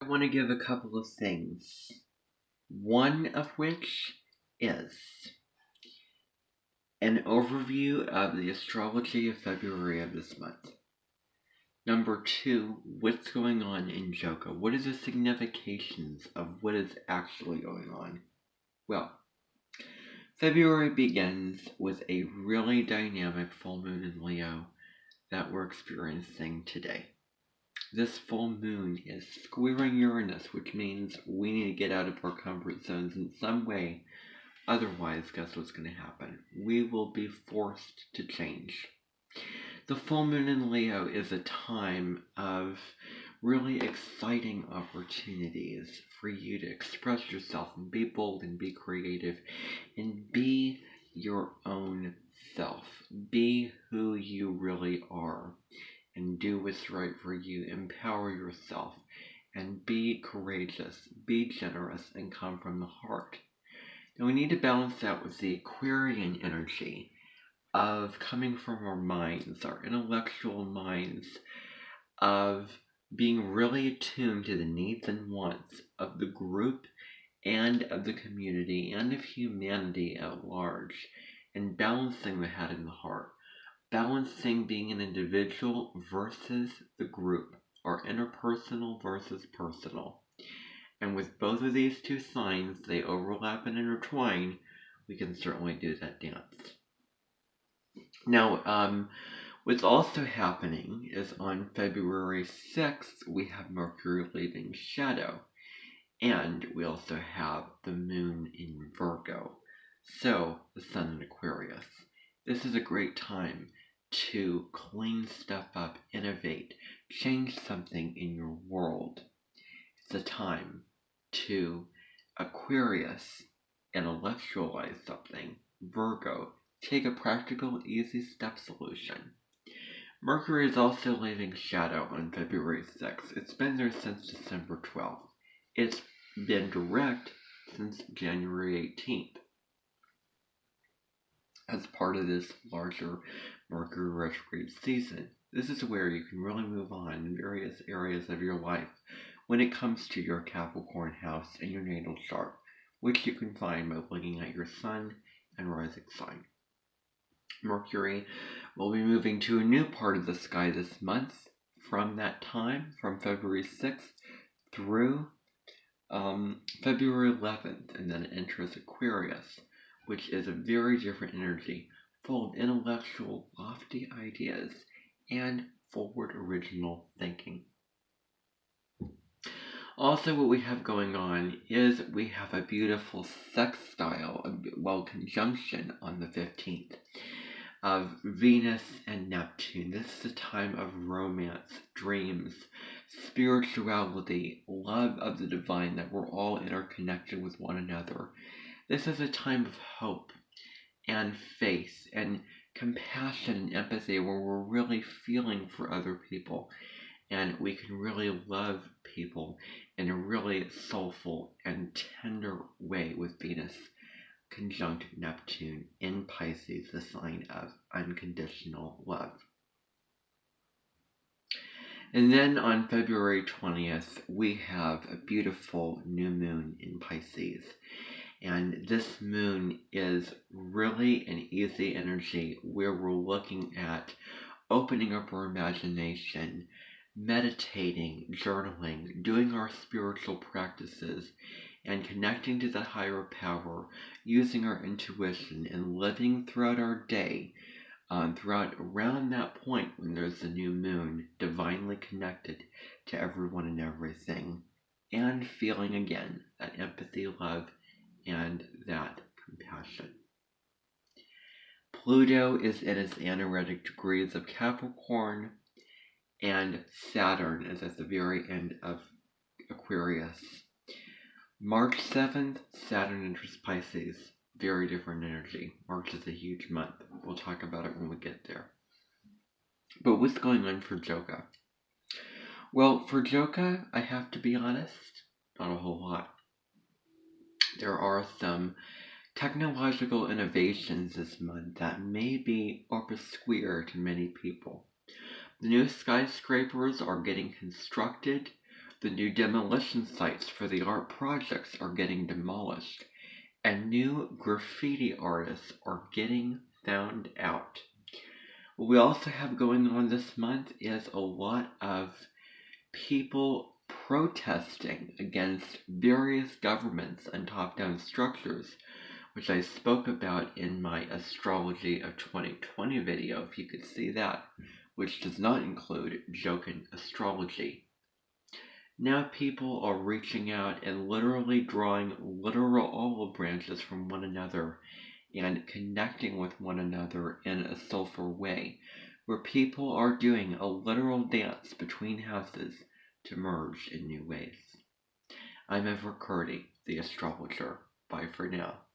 I want to give a couple of things. One of which is an overview of the astrology of February of this month. Number two, what's going on in Joka? What is the significations of what is actually going on? Well, February begins with a really dynamic full moon in Leo that we're experiencing today. This full moon is squaring Uranus, which means we need to get out of our comfort zones in some way. Otherwise, guess what's going to happen? We will be forced to change. The full moon in Leo is a time of really exciting opportunities for you to express yourself and be bold and be creative and be your own self. Be who you really are and do what's right for you. Empower yourself and be courageous, be generous, and come from the heart. Now we need to balance that with the Aquarian energy of coming from our minds, our intellectual minds, of being really attuned to the needs and wants of the group and of the community and of humanity at large, and balancing the head and the heart. Balancing being an individual versus the group, or interpersonal versus personal. And with both of these two signs, they overlap and intertwine, we can certainly do that dance. Now, what's also happening is on February 6th, we have Mercury leaving shadow. And we also have the moon in Virgo. So, the sun in Aquarius. This is a great time to clean stuff up, innovate, change something in your world. It's a time to Aquarius intellectualize something. Virgo, take a practical, easy step solution. Mercury is also leaving shadow on February 6th. It's been there since December 12th. It's been direct since January 18th. As part of this larger Mercury retrograde season, this is where you can really move on in various areas of your life when it comes to your Capricorn house and your natal chart, which you can find by looking at your sun and rising sign. Mercury will be moving to a new part of the sky this month. From that time, from February 6th through February 11th, and then it enters Aquarius, which is a very different energy, full of intellectual, lofty ideas and forward original thinking. Also, what we have going on is we have a beautiful sextile, conjunction on the 15th of Venus and Neptune. This is a time of romance, dreams, spirituality, love of the divine, that we're all interconnected with one another. This is a time of hope and faith and compassion and empathy, where we're really feeling for other people and we can really love people in a really soulful and tender way with Venus conjunct Neptune in Pisces, the sign of unconditional love. And then on February 20th, we have a beautiful new moon in Pisces. And this moon is really an easy energy where we're looking at opening up our imagination, meditating, journaling, doing our spiritual practices, and connecting to the higher power, using our intuition, and living throughout our day, around that point when there's a new moon, divinely connected to everyone and everything, and feeling again that empathy, love, and that compassion. Pluto is in its anaretic degrees of Capricorn, and Saturn is at the very end of Aquarius. March 7th, Saturn enters Pisces. Very different energy. March is a huge month. We'll talk about it when we get there. But what's going on for Joka? Well, for Joka, I have to be honest, not a whole lot. There are some technological innovations this month that may be obscure to many people. The new skyscrapers are getting constructed. The new demolition sites for the art projects are getting demolished, and new graffiti artists are getting found out. What we also have going on this month is a lot of people protesting against various governments and top-down structures, which I spoke about in my Astrology of 2020 video, if you could see that, which does not include Jokin astrology. Now people are reaching out and literally drawing literal olive branches from one another and connecting with one another in a soulful way, where people are doing a literal dance between houses to merge in new ways. I'm Everett Curdy, the astrologer. Bye for now.